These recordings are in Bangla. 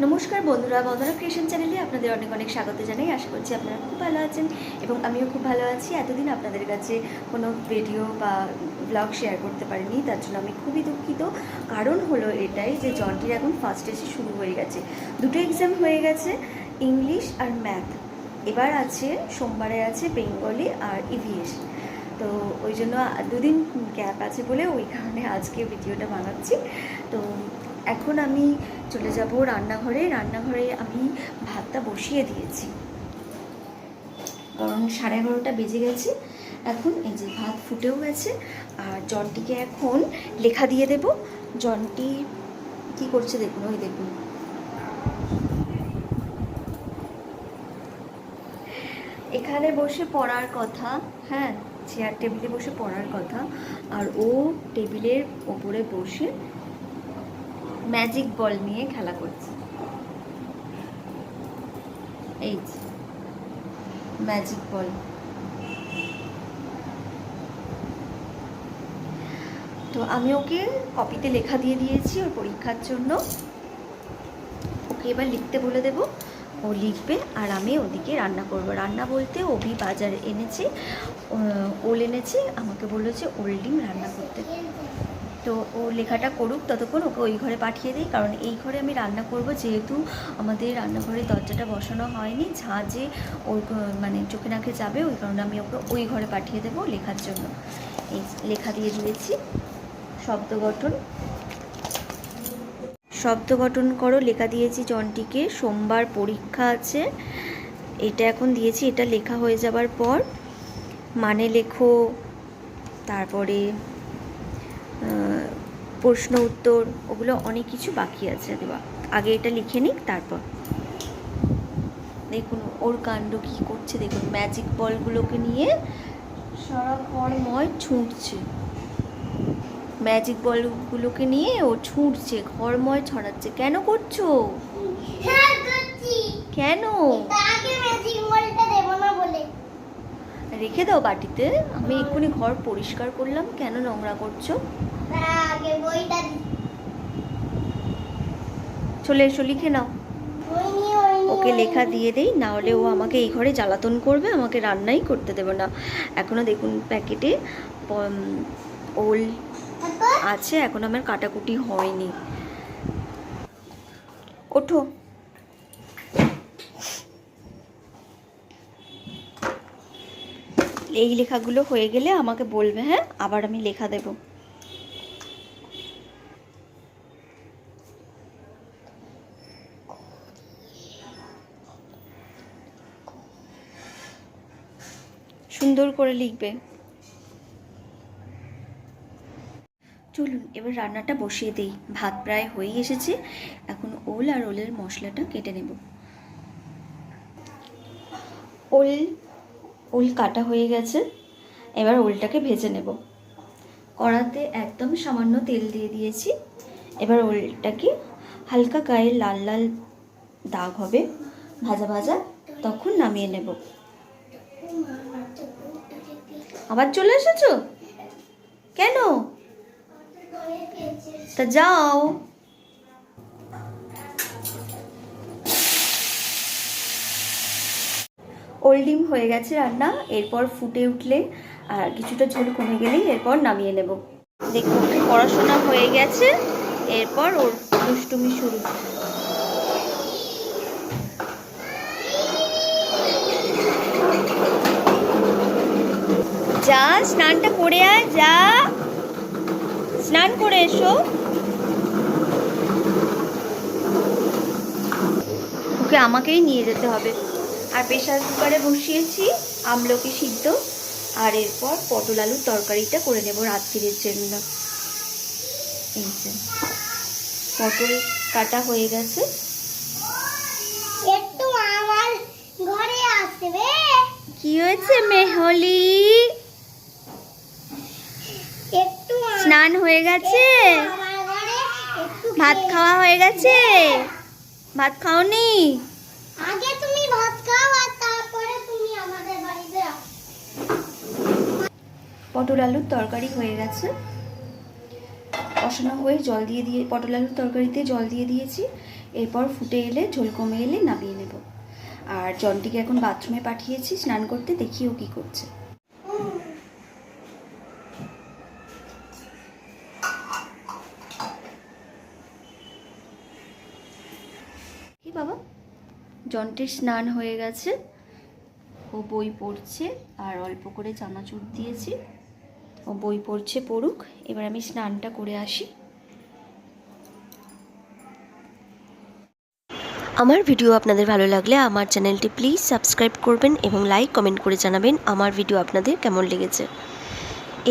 নমস্কার বন্ধুরা, বন্দনা ক্রিয়েশন চ্যানেলে আপনাদের অনেক অনেক স্বাগত জানাই। আশা করছি আপনারা খুব ভালো আছেন এবং আমিও খুব ভালো আছি। এতদিন আপনাদের কাছে কোনো ভিডিও বা ব্লগ শেয়ার করতে পারিনি, তার জন্য আমি খুবই দুঃখিত। কারণ হলো এটাই যে জনটির এখন ফার্স্ট এসে শুরু হয়ে গেছে, দুটো এক্সাম হয়ে গেছে, ইংলিশ আর ম্যাথ। এবার আছে সোমবারে আছে বেঙ্গলি আর ইভিএস। তো ওই জন্য দুদিন গ্যাপ আছে বলে ওই কারণে আজকে ভিডিওটা বানাচ্ছি। তো এখন আমি চলে যাব রান্নাঘরে আমি ভাতটা বসিয়ে দিয়েছি, কারণ 11:30 বেজে গেছে। এখন এই যে ভাত ফুটেও গেছে, আর জনটিকে এখন লেখা দিয়ে দেব। জনটি কি করছে দেখুন, ওই দেখুন, এখানে বসে পড়ার কথা। হ্যাঁ, চেয়ার টেবিলে বসে পড়ার কথা, আর ও টেবিলের ওপরে বসে ম্যাজিক বল নিয়ে খেলা করছে। এই যে ম্যাজিক বল। তো আমি ওকে কপিতে লেখা দিয়ে দিয়েছি ওর পরীক্ষার জন্য। ওকে এবার লিখতে বলে দেব, ও লিখবে আর আমি ওদিকে রান্না করব। রান্না বলতে অভি বাজারে এনেছে, ওল এনেছে, আমাকে বলেছে ওল ডিম রান্না করতে। তো ও লেখাটা করুক, ততক্ষণ ওকে ওই ঘরে পাঠিয়ে দিই, কারণ এই ঘরে আমি রান্না করব। যেহেতু আমাদের রান্নাঘরের দরজাটা বসানো হয়নি, ঝাঁঝে ওর মানে চোখে নাকে যাবে, ওই কারণে আমি ওকে ওই ঘরে পাঠিয়ে দেবো লেখার জন্য। এই লেখা দিয়ে দিয়েছি। শব্দ গঠন করো লেখা দিয়েছি জনটিকে। সোমবার পরীক্ষা আছে, এটা এখন দিয়েছি। এটা লেখা হয়ে যাবার পর মানে লেখো, তারপরে প্রশ্ন উত্তর, ওগুলো অনেক কিছু বাকি আছে দেওয়া। আগে এটা লিখে নিক, তারপর দেখুন ওর কাণ্ড কী করছে। দেখুন ম্যাজিক বলগুলোকে নিয়ে সারা ঘরময় ছুঁটছে। ম্যাজিক বলগুলোকে নিয়ে ও ছুঁড়ছে, ঘরময় ছড়াচ্ছে। কেন করছো? কেন? রেখে দাও বাটিতে, আমি এক্ষুনি ঘর পরিষ্কার করলাম। কেন নোংরা করছো? চলে এসো, লিখে নাও। ওকে লেখা দিয়ে দেই, না হলে ও আমাকে এই ঘরে জ্বালাতন করবে, আমাকে রান্নাই করতে দেবে না। এখনও দেখুন প্যাকেটে ওল আছে, এখন আমার কাটাকুটি হয়নি। ওঠো। এই লেখাগুলো হয়ে গেলে আমাকে বলবে, হ্যাঁ, আবার আমি লেখা দেব। সুন্দর করে লিখবে। চলুন এবার রান্নাটা বসিয়ে দিই। ভাত প্রায় হয়ে এসেছে, এখন ওল আর ওলের মশলাটা কেটে নেব। ওল কাটা হয়ে গেছে, এবার ওলটাকে ভেজে নেব। কড়াতে একদম সামান্য তেল দিয়ে দিয়েছি। এবার ওলটাকে হালকা গায়ে লাল লাল দাগ হবে, ভাজা ভাজা, তখন নামিয়ে নেব। আবার চলে এসেছো কেন? তা যাও। ওল ডিম হয়ে গেছে রান্না, এরপর ফুটে উঠলে আর কিছুটা ঝোল কমে গেলেই এরপর নামিয়ে নেব। দেখুন পড়াশোনা হয়ে গেছে, এরপর ওর দুষ্টুমি শুরু। যা স্নানটা করে আয়, যা স্নান করে এসো। ওকে আমাকেই নিয়ে যেতে হবে। আর প্রেসার কুকারে বসিয়েছি আমলকি সিদ্ধ, আর এরপর পটল আলুর তরকারিটা করে নেব রাত্রির জন্য। এই যে পটল কাটা হয়ে গেছে। একটু আমার ঘরে আসবে। কি হয়েছে মেহলি? একটু স্নান হয়ে গেছে? ভাত খাওয়া হয়ে গেছে? ভাত খাওনি? আগে তুমি ভাত খাও আর তারপরে তুমি আমাদের বাড়িতে আসো। পটল আলুর তরকারি হয়ে গেছে, কষানো হয়ে জল দিয়ে পটল আলুর তরকারিতে জল দিয়ে দিয়েছি। এরপর ফুটে এলে, ঝোল কমে এলে নামিয়ে নেব। আর জনটিকে এখন বাথরুমে পাঠিয়েছি স্নান করতে, দেখি ও কী করছে। কি বাবা, জন্টের স্নান হয়ে গেছে, ও বই পড়ছে, আর অল্প করে চানাচুর দিয়েছি, ও বই পড়ছে, পড়ুক। এবার আমি স্নানটা করে আসি। আমার ভিডিও আপনাদের ভালো লাগলে আমার চ্যানেলটি প্লিজ সাবস্ক্রাইব করবেন এবং লাইক কমেন্ট করে জানাবেন আমার ভিডিও আপনাদের কেমন লেগেছে।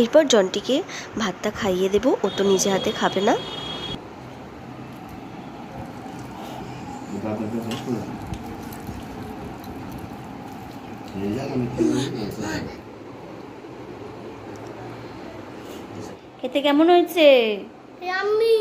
এরপর জনটিকে ভাতটা খাইয়ে দেব, ও তো নিজে হাতে খাবে না। খেতে কেমন হয়েছে? ইয়াম্মি